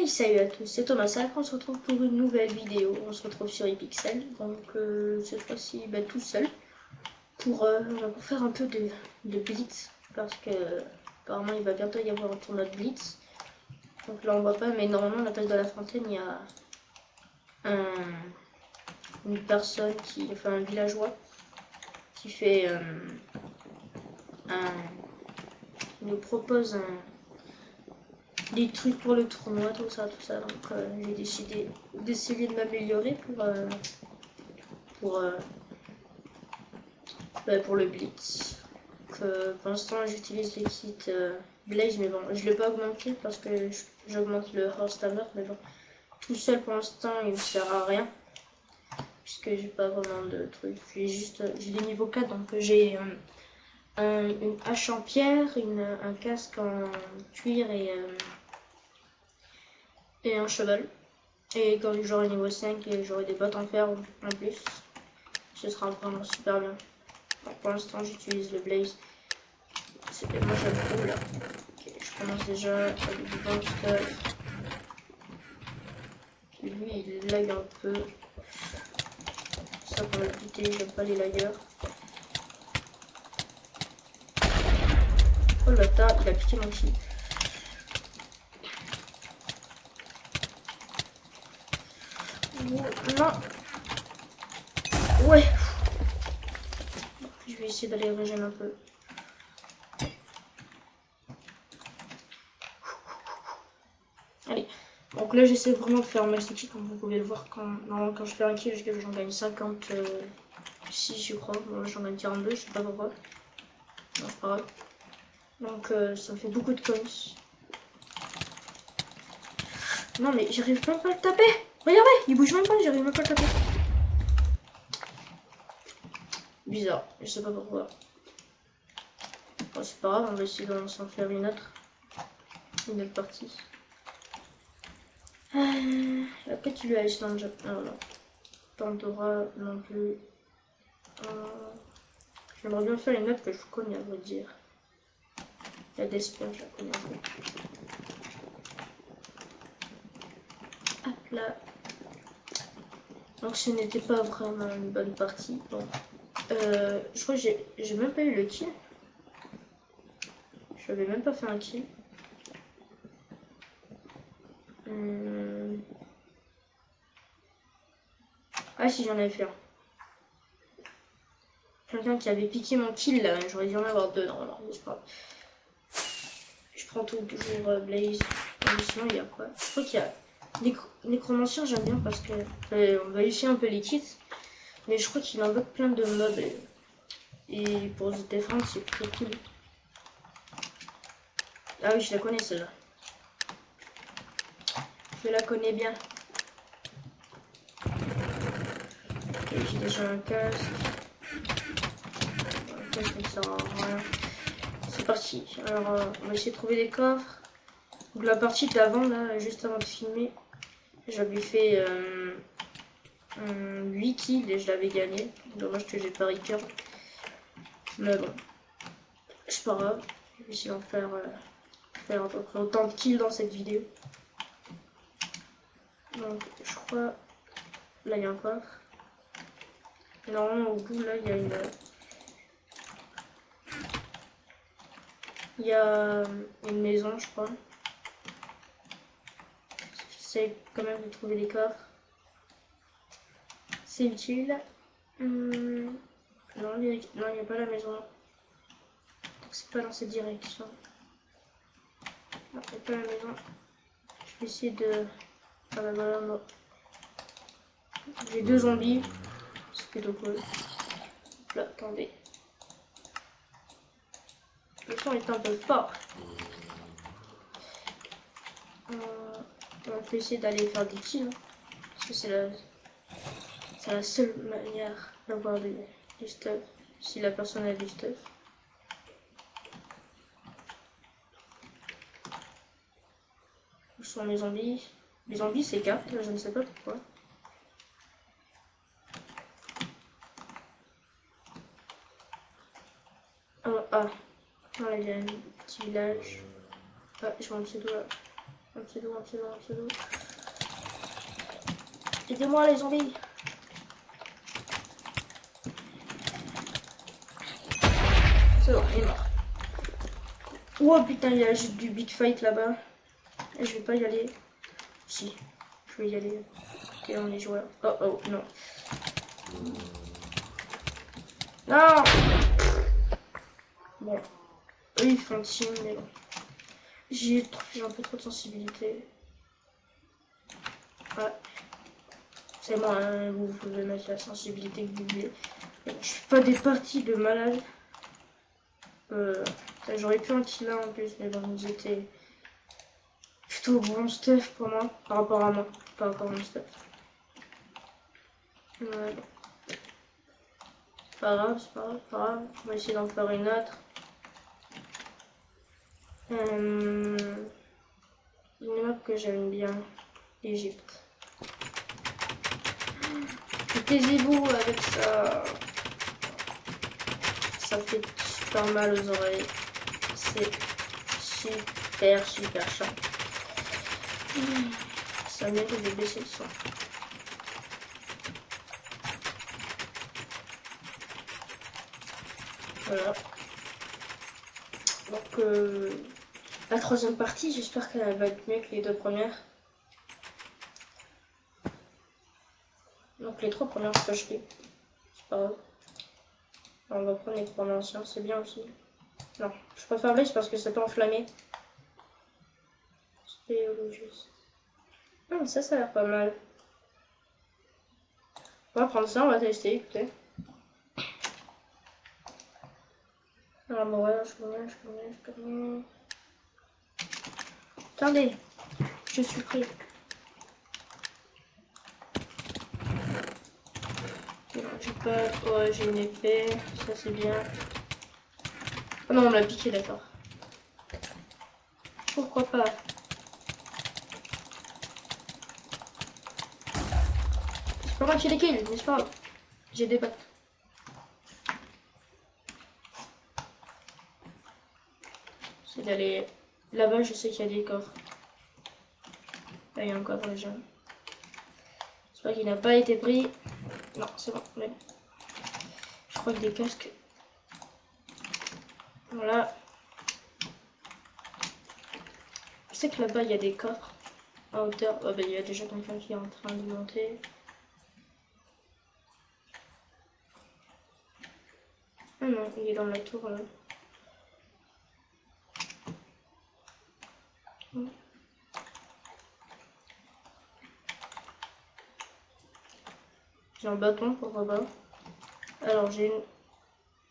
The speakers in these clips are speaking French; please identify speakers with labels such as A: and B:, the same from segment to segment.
A: Hey, salut à tous, c'est Thomas Salk, on se retrouve pour une nouvelle vidéo. On se retrouve sur ePixel, donc cette fois-ci tout seul pour faire un peu de Blitz, parce que apparemment il va bientôt y avoir un tournoi de Blitz. Donc là on voit pas, mais normalement à la place de la fontaine il y a une personne un villageois qui fait qui nous propose des trucs pour le tournoi, tout ça. Donc j'ai décidé d'essayer de m'améliorer pour le Blitz. Pour l'instant j'utilise les kits Blaze, mais bon, je l'ai pas augmenté parce que j'augmente le Horse Hammer, mais bon, tout seul pour l'instant il me sert à rien puisque j'ai pas vraiment de trucs. J'ai des niveaux 4, donc j'ai une hache en pierre, un casque en cuir et un cheval. Et quand j'aurai niveau 5 et j'aurai des bottes en fer en plus, ce sera vraiment super bien. Donc pour l'instant j'utilise le Blaze. Moi j'aime trop là. Okay, je commence déjà avec du bon stuff. Lui il lag un peu. Ça pour le buter, j'aime pas les laggers. Oh là là, il a piqué mon kill. Non. Ouais. Je vais essayer d'aller régénérer un peu. Allez. Donc là j'essaie vraiment de faire un max de kills comme vous pouvez le voir. Quand je fais un kill, j'en gagne 50. Si je crois. Bon, j'en gagne 42, je sais pas pourquoi. Non, c'est pas grave. Donc ça me fait beaucoup de coins. Non mais j'arrive même pas à le taper. Regardez, il bouge même pas, j'arrive même pas à le taper. Bizarre, je sais pas pourquoi. Bon, c'est pas grave, on va essayer d'en faire une autre partie. Après tu lui as Iceland Japan. Non, non. Pandora non plus. J'aimerais bien faire une autre que je connais à vrai dire. La Desper, je la connais un peu. Hop là. Donc ce n'était pas vraiment une bonne partie. Bon. Je crois que j'ai même pas eu le kill. Je n'avais même pas fait un kill. Ah si, j'en avais fait un. Quelqu'un qui avait piqué mon kill là, j'aurais dû en avoir deux normalement, c'est pas grave. Je prends toujours Blaze. Sinon il y a quoi? Je crois qu'il y a Nécromancien, j'aime bien parce que on va essayer un peu les kits. Mais je crois qu'il invoque plein de mobs et pour se défendre c'est très cool. Ah oui, je la connais celle-là. Je la connais bien. Ok, j'ai déjà un casque. Un casque ne sert à rien. C'est parti. Alors on va essayer de trouver des coffres. Donc la partie d'avant là, juste avant de filmer, j'avais fait 8 kills et je l'avais gagné. Dommage que j'ai pas record. Mais bon, c'est pas grave. Je vais essayer d'en faire à peu près autant de kills dans cette vidéo. Donc je crois là il y a un coffre. Normalement au bout là il y a une maison je crois. J'essaie quand même de trouver des coffres. C'est utile. Non, il n'y a pas la maison. C'est pas dans cette direction. Non, il n'y a pas la maison. Je vais essayer de... Ah bah voilà, non. J'ai deux zombies. C'est plutôt cool. Là, attendez. Le son est un peu fort. On va essayer d'aller faire des kills. Parce que c'est la seule manière d'avoir du stuff. Si la personne a du stuff. Où sont mes zombies? Les zombies s'écartent, je ne sais pas pourquoi. Ah, là il y a un petit village. Ah, je m'en sais d'où là. Un petit loup, un petit loup, un petit loup. Aidez-moi les zombies. C'est bon, il est mort. Oh putain, il y a juste du big fight là-bas. Et je vais pas y aller. Si, je vais y aller. Ok, on est joueurs. Oh oh, non. Non. Bon, eux ils font team, mais bon. J'ai un peu trop de sensibilité. Ouais. C'est moi, hein, vous pouvez mettre la sensibilité que vous voulez. Je fais pas des parties de malade. J'aurais pu un kill là en plus, mais bon, ils étaient plutôt bon stuff pour moi, par rapport à moi, pas encore mon stuff. Ouais. C'est pas grave, c'est pas grave, c'est pas grave. On va essayer d'en faire une autre. Une map que j'aime bien, l'Égypte. Taisez-vous avec ça. Ça fait super mal aux oreilles. C'est super chiant. Ça mérite de baisser le son. Voilà. Donc la troisième partie, j'espère qu'elle va être mieux que les deux premières. Donc les trois premières c'est je fais. C'est pas grave. On va prendre les trois anciens, c'est bien aussi. Non, je préfère Blaze parce que ça peut enflammer. Spéologiste. Ça a l'air pas mal. On va prendre ça, on va tester, écoutez. Ah bon, voilà, je connais. Attendez, je suis pris. J'ai pas... Ouais, j'ai une épée, ça c'est bien. Oh non, on me l'a piqué, d'accord. Pourquoi pas? C'est pas moi qui les kills, mais c'est pas grave. J'ai des pattes. C'est d'aller... Là-bas, je sais qu'il y a des coffres. Là, il y a un coffre déjà. J'espère qu'il n'a pas été pris. Non, c'est bon. Mais... Je crois que des casques... Voilà. Je sais que là-bas, il y a des coffres. À hauteur... Oh, bah, il y a déjà quelqu'un qui est en train de monter. Ah non, il est dans la tour, là. J'ai un bâton, pourquoi pas. Alors, j'ai une...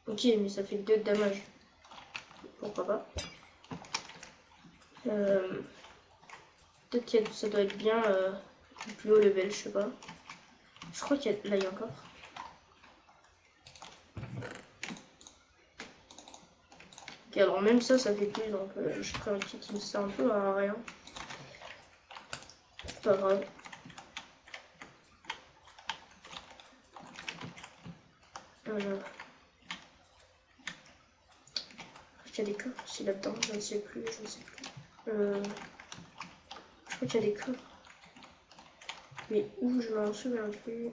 A: Ok, mais ça fait 2 de damage. Pourquoi pas. Peut-être que ça doit être bien plus haut level, je sais pas. Je crois qu'il y a... Là, il y a encore. Ok, alors même ça fait plus, donc je ferai un kit qui me sert un peu à rien. Pas grave. Voilà. Il y a des coffres aussi là-dedans, je ne sais plus. Je crois qu'il y a des coffres. Mais où, je m'en souviens plus.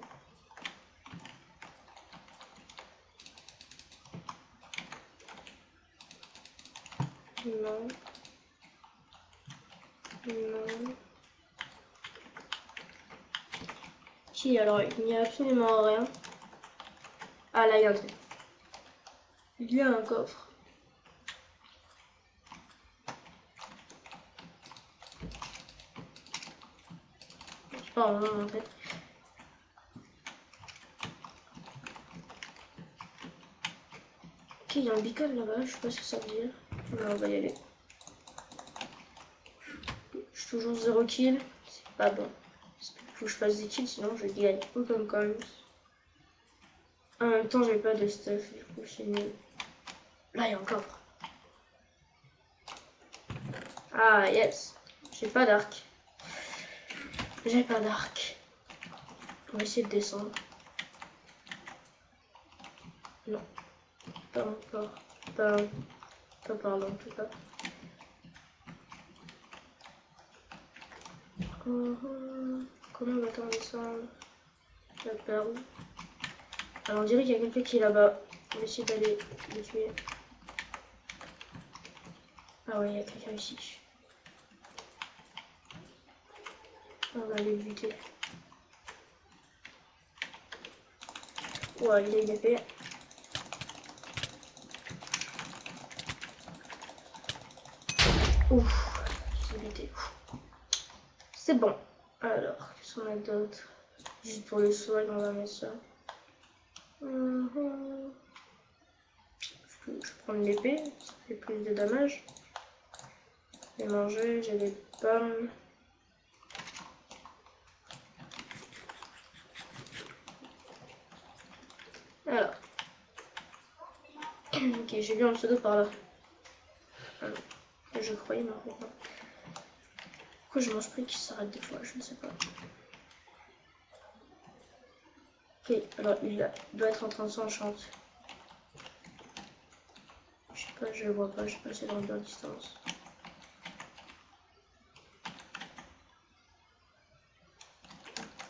A: Non. Non. Si, alors il n'y a absolument rien. Ah là, il y a un truc. Il y a un coffre. C'est pas un nom en fait. Ok, il y a un beacon là-bas, je sais pas ce que ça veut dire. Mais on va y aller. Je suis toujours 0 kill. C'est pas bon. Faut que je fasse des kills, sinon je gagne aucun coins. En même temps, j'ai pas de stuff, du coup, c'est nul. Là, il y a encore. Ah, yes. J'ai pas d'arc. J'ai pas d'arc. On va essayer de descendre. Non. Pas encore. Pas par là, en tout cas. Comment va-t-on descendre? Par où? Alors on dirait qu'il y a quelqu'un qui est là-bas. On va essayer d'aller le tuer. Ah ouais, il y a quelqu'un ici. On va aller le buter. Ouais, il a une épée. Ouf, j'ai buté. C'est bon. Alors, qu'est-ce qu'on a d'autre? Juste pour le soin, on va mettre ça. Je peux prendre l'épée, ça fait plus de dommages. J'ai mangé, j'ai des pommes. Alors. Ok, j'ai vu un pseudo par là. Je croyais, mais en fait non. Pourquoi je mange pris qui s'arrête des fois, je ne sais pas. Ok, alors il doit être en train de s'enchanter. Je sais pas, je le vois pas, je peux essayer de rendre la distance.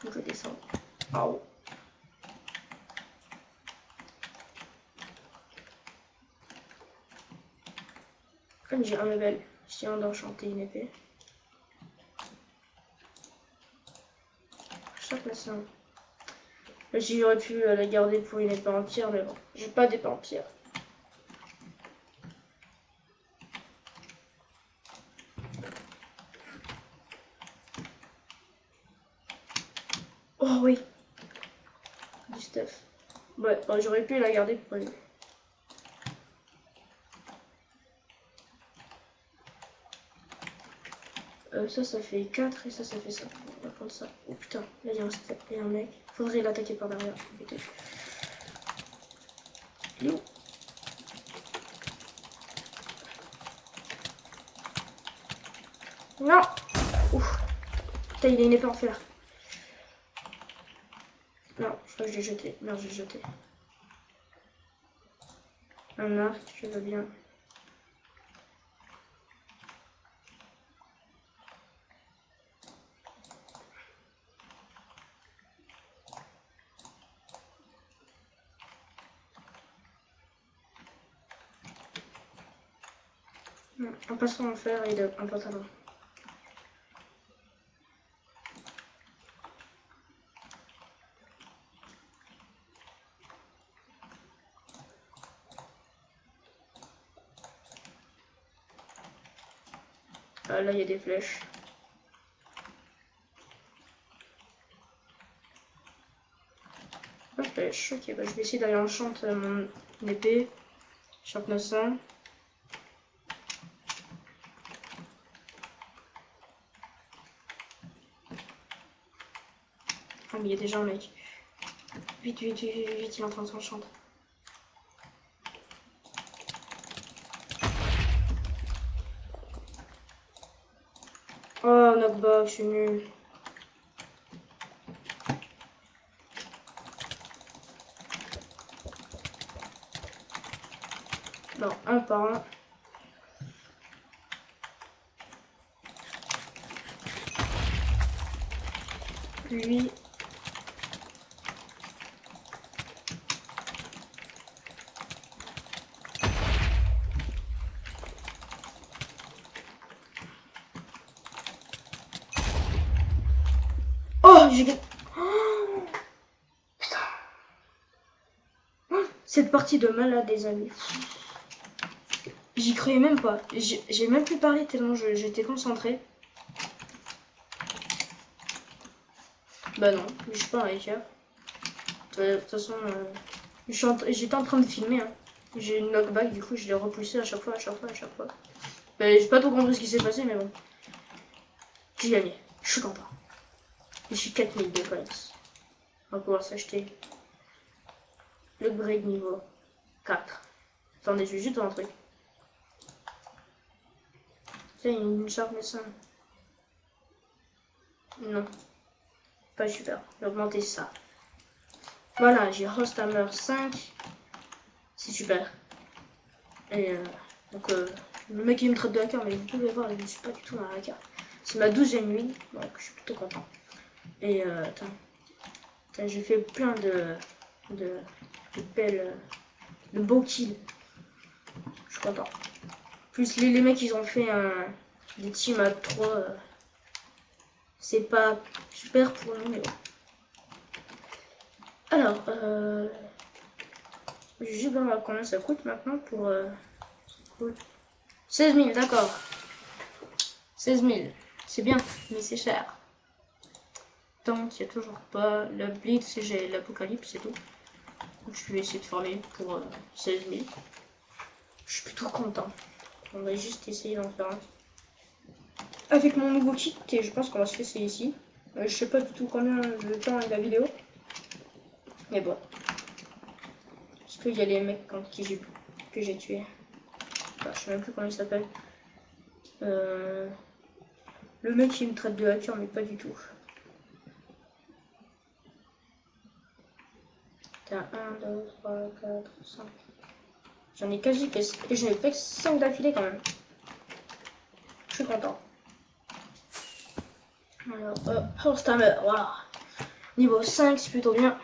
A: Faut que je descends. En haut. Comme j'ai un level, essayant d'enchanter une épée. Chaque maçon. J'aurais pu la garder pour une épée en pierre, mais bon, j'ai pas d'épée en pierre. Oh oui, du stuff. Ouais, bon, j'aurais pu la garder pour une. Ça fait 4 et ça fait ça. On va prendre ça. Oh putain, là il y a un mec. Faudrait l'attaquer par derrière. Il est où? Non. Ouf. Putain, il a une épée en fer. Non, je crois que je l'ai jeté. Merde, j'ai jeté. Un arc, je veux bien. Un passant en fer et un pantalon. Là, il y a des flèches. Une flèche. Ok, bah, je vais essayer d'aller enchanter mon épée. Champ 900. Ah, mais il y a déjà un mec. Vite, vite, vite, vite, vite, il est en train de s'enchanter. Oh, knockback, je suis nul. Non, un par un. Lui. Oh, j'ai gagné. Oh, putain. Oh, cette partie de malade, des amis. J'y croyais même pas. J'ai même plus parlé tellement j'étais concentré. Bah non, je suis pas un hacker. De toute façon, j'étais en train de filmer. Hein. J'ai une knockback, du coup je l'ai repoussé à chaque fois. Bah, j'ai pas trop compris ce qui s'est passé, mais bon. J'ai gagné. Je suis content. Et j'ai 4000 de coins. On va pouvoir s'acheter le grade niveau 4. Attendez, je vais juste un truc. Tiens, il y a une charge mais ça. Non. Pas super. J'ai augmenté ça. Voilà, j'ai Host Hammer 5. C'est super. Et donc, le mec il me traite de hacker, mais vous pouvez voir, je ne suis pas du tout un hacker. C'est ma 12e nuit, donc je suis plutôt content. Et attends, j'ai fait plein de belles, de beaux kills. Je suis content. Plus les mecs, ils ont fait des teams à 3. C'est pas super pour nous, mais bon. Alors, je vais voir combien ça coûte maintenant pour... 16 000, d'accord. 16 000, c'est bien, mais c'est cher. Donc, il n'y a toujours pas la Blitz, j'ai l'Apocalypse, c'est tout. Donc, je vais essayer de farmer pour 16 000. Je suis plutôt content. On va juste essayer d'en faire un. Avec mon nouveau kit, et je pense qu'on va se laisser ici. Je sais pas du tout combien de temps est la vidéo. Mais bon. Parce qu'il y a les mecs que j'ai tué. Enfin, je sais même plus comment il s'appelle. Le mec qui me traite de hacker, mais pas du tout. T'as 1, 2, 3, 4, 5. J'en ai quasi fait. Et j'en ai fait 5 d'affilée quand même. Je suis content. Alors, Horstamer, voilà. Niveau 5, c'est plutôt bien.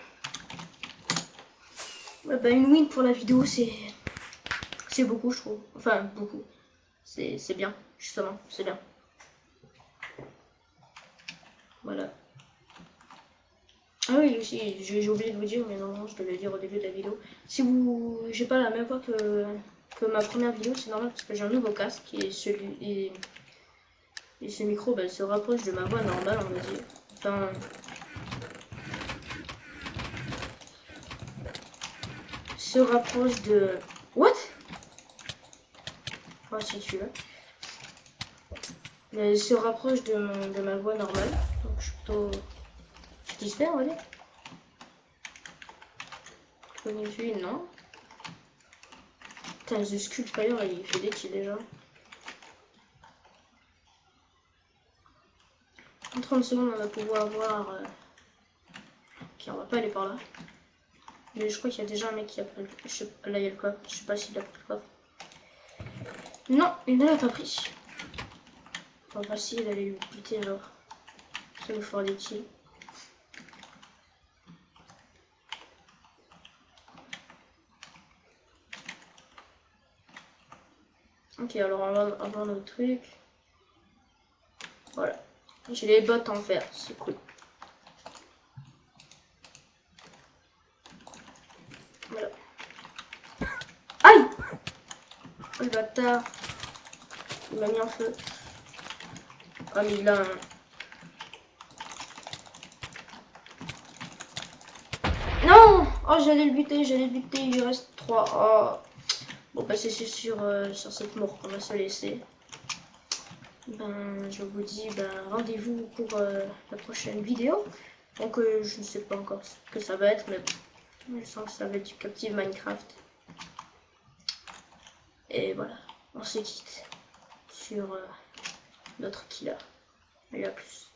A: Ouais, bah, une win pour la vidéo, c'est beaucoup, je trouve. Enfin, beaucoup. C'est bien, justement, c'est bien. Voilà. Ah oui, aussi, j'ai oublié de vous dire, mais non, je devais le dire au début de la vidéo. Si vous... J'ai pas la même voix que ma première vidéo, c'est normal, parce que j'ai un nouveau casque, et et ce micro bah, se rapproche de ma voix normale, on va dire. Enfin... Se rapproche de... What? Oh, si tu veux. Elle se rapproche de ma voix normale, donc je suis plutôt satisfait, on va dire. Celui, non. Putain, The Skullfire, il fait des kills déjà. En 30 secondes, on va pouvoir voir... Ok, on va pas aller par là. Mais je crois qu'il y a déjà un mec qui a pris le... Là, il y a le coffre. Je sais pas s'il a pris le coffre. Non, il ne l'a pas pris. On va essayer d'aller lui buter alors. Ça nous fera des kills. Ok, alors on va avoir notre truc. Voilà. J'ai les bottes en fer, c'est cool. Voilà. Aïe! Oh, le bâtard. Il m'a mis en feu. Ah, mais il a un... Non! Oh, j'allais le buter, il reste 3. Oh. Bon, bah c'est sur cette mort qu'on va se laisser. Ben, je vous dis rendez-vous pour la prochaine vidéo. Donc, je ne sais pas encore ce que ça va être, mais bon, je sens que ça va être du Captive Minecraft. Et voilà, on se quitte sur notre killer. Et à plus.